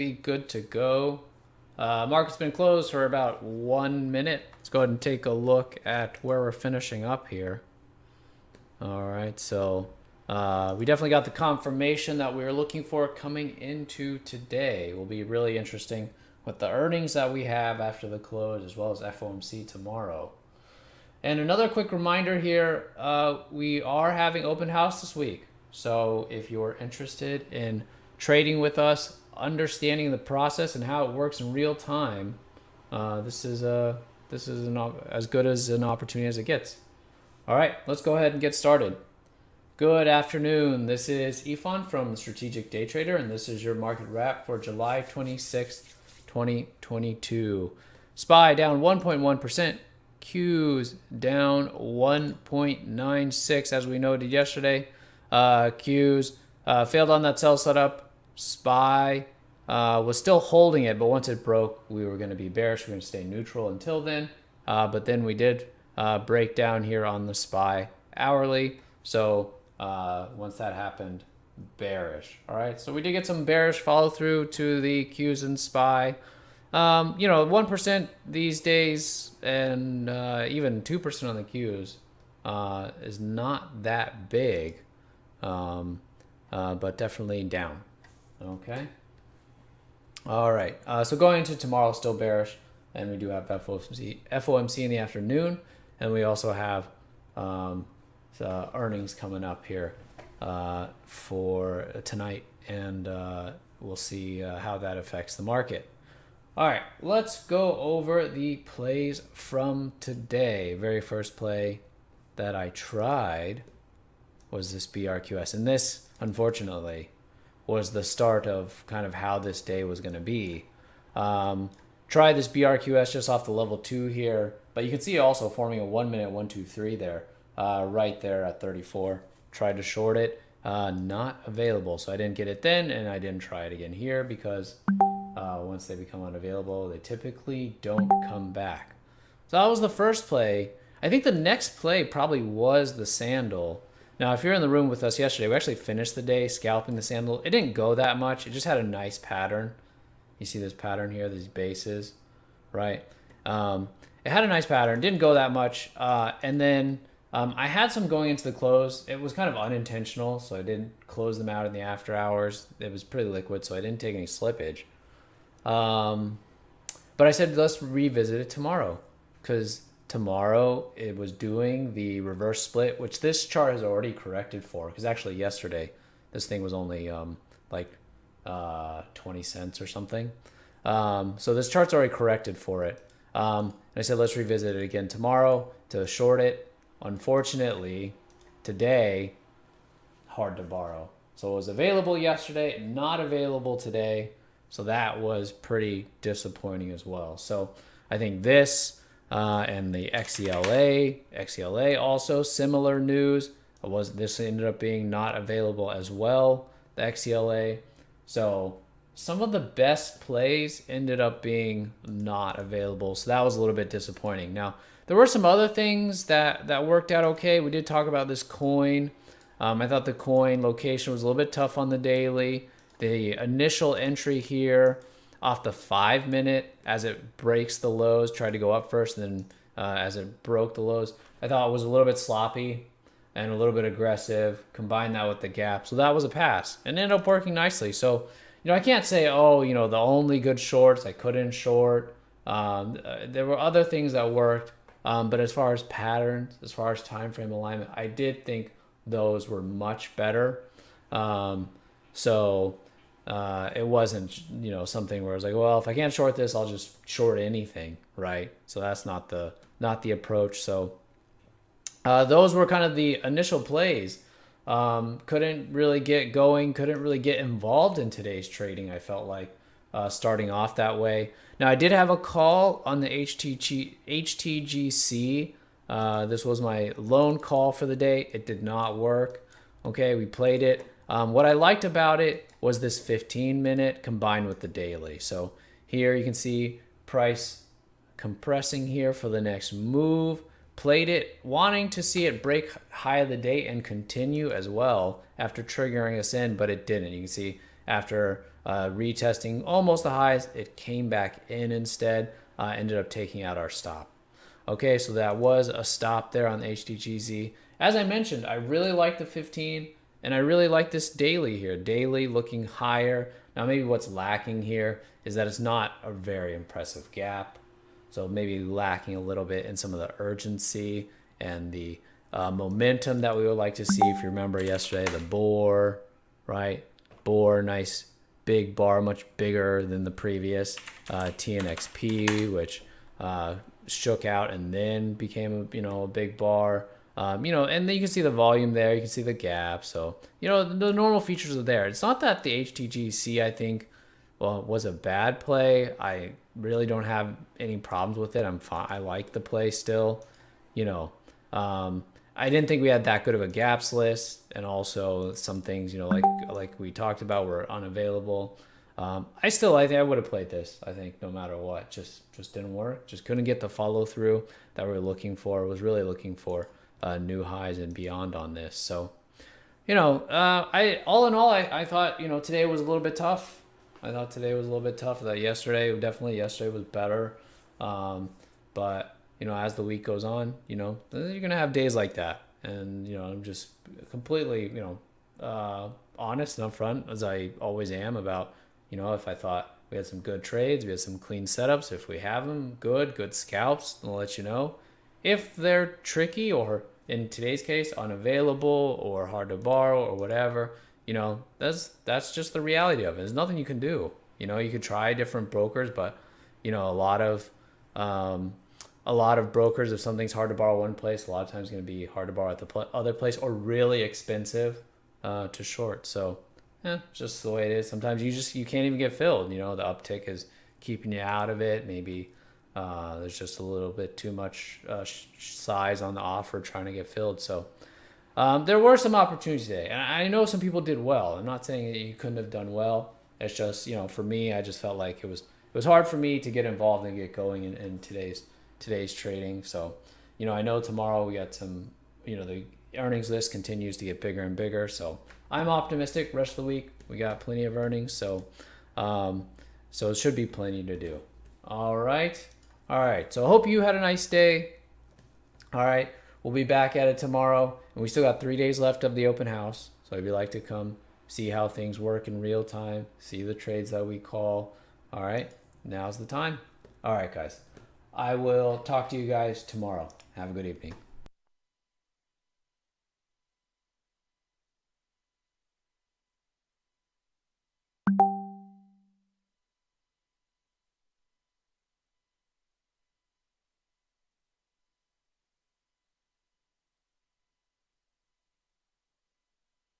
Be good to go. Market's been closed for about 1 minute. Let's go ahead and take a look at where we're finishing up here. All right, so we definitely got the confirmation that we were looking for coming into today. Will be really interesting with the earnings that we have after the close, as well as FOMC tomorrow. And another quick reminder here, we are having open house this week. So if you're interested in trading with us, understanding the process and how it works in real time, this is as good as an opportunity as it gets. All right, let's go ahead and get started. Good afternoon. This is Ifan from Strategic Day Trader, and this is your market wrap for July 26th, 2022. SPY down 1.1%. Qs down 1.96, as we noted yesterday. Qs failed on that sell setup. SPY was still holding it, but once it broke, we were going to be bearish. We're going to stay neutral until then. But then we did break down here on the SPY hourly. So once that happened, bearish. All right, so we did get some bearish follow through to the Qs and SPY. 1% these days, and even 2% on the Qs is not that big, but definitely down. Okay. All right. So going into tomorrow, still bearish, and we do have FOMC in the afternoon, and we also have earnings coming up here for tonight, and we'll see how that affects the market. All right, let's go over the plays from today. Very first play that I tried was this BRQS, and this, unfortunately, was the start of kind of how this day was going to be. Try this BRQS just off the level 2 here, but you can see also forming a 1 minute 1 2 3 there, right there at 34. Tried to short it, not available, so I didn't get it then, and I didn't try it again here because once they become unavailable, they typically don't come back. So that was the first play. I think the next play probably was the sandal. Now, if you're in the room with us yesterday, we actually finished the day scalping the sandal. It didn't go that much. It just had a nice pattern. You see this pattern here, these bases, right? It had a nice pattern. Didn't go that much. And then I had some going into the close. It was kind of unintentional, so I didn't close them out in the after hours. It was pretty liquid, so I didn't take any slippage. But I said, let's revisit it tomorrow, because tomorrow it was doing the reverse split, which this chart has already corrected for, because actually yesterday this thing was only like 20 cents or something. So this chart's already corrected for it. And I said, let's revisit it again tomorrow to short it. Unfortunately, today, hard to borrow. So it was available yesterday, not available today. So that was pretty disappointing as well. So I think this and the XCLA also similar news. This ended up being not available as well, the XCLA. So some of the best plays ended up being not available. So that was a little bit disappointing. Now, there were some other things that worked out okay. We did talk about this coin. I thought the coin location was a little bit tough on the daily. The initial entry here off the 5 minute as it breaks the lows, tried to go up first, and then as it broke the lows, I thought it was a little bit sloppy and a little bit aggressive. Combine that with the gap. So that was a pass and ended up working nicely. So, I can't say, the only good shorts I couldn't short. There were other things that worked. But as far as patterns, as far as time frame alignment, I did think those were much better. So it wasn't, something where I was like, well, if I can't short this, I'll just short anything, right? So that's not the approach. So those were kind of the initial plays. Couldn't really get going, couldn't really get involved in today's trading, I felt like, starting off that way. Now, I did have a call on the HTGC. This was my lone call for the day. It did not work. Okay, we played it. What I liked about it was this 15-minute combined with the daily. So here you can see price compressing here for the next move. Played it, wanting to see it break high of the day and continue as well after triggering us in, but it didn't. You can see after retesting almost the highs. It came back in instead, ended up taking out our stop. Okay, so that was a stop there on the HTGZ. As I mentioned, I really like the 15, and I really like this daily here. Daily looking higher. Now maybe what's lacking here is that it's not a very impressive gap. So maybe lacking a little bit in some of the urgency and the momentum that we would like to see. If you remember yesterday, the boar, right? Boar, nice big bar, much bigger than the previous TNXP, which shook out and then became a big bar. And then you can see the volume there. You can see the gap. So the normal features are there. It's not that the HTGC, I think, was a bad play. I really don't have any problems with it. I'm fine. I like the play still. I didn't think we had that good of a gaps list, and also some things, like we talked about, were unavailable. I think I would have played this. I think no matter what, just didn't work. Just couldn't get the follow through that we were looking for. Was really looking for new highs and beyond on this. So, I all in all, I thought today was a little bit tough. I thought today was a little bit tough. That yesterday was better, but as the week goes on, you're gonna have days like that, and I'm just completely honest and upfront, as I always am, about if I thought we had some good trades, we had some clean setups. If we have them, good scalps, I'll let you know. If they're tricky, or in today's case unavailable or hard to borrow or whatever, that's just the reality of it. There's nothing you can do. You could try different brokers, but a lot of brokers, if something's hard to borrow one place, a lot of times it's going to be hard to borrow at the other place, or really expensive to short. So just the way it is. Sometimes you can't even get filled. The uptick is keeping you out of it. Maybe there's just a little bit too much size on the offer trying to get filled. So there were some opportunities today, and I know some people did well. I'm not saying that you couldn't have done well. It's just for me, I just felt like it was hard for me to get involved and get going in today's trading. So I know tomorrow we got some, the earnings list continues to get bigger and bigger. So I'm optimistic. Rest of the week we got plenty of earnings. So it should be plenty to do. All right. So I hope you had a nice day. All right. We'll be back at it tomorrow, and we still got 3 days left of the open house. So if you'd like to come see how things work in real time, see the trades that we call, all right, now's the time. All right, guys. I will talk to you guys tomorrow. Have a good evening.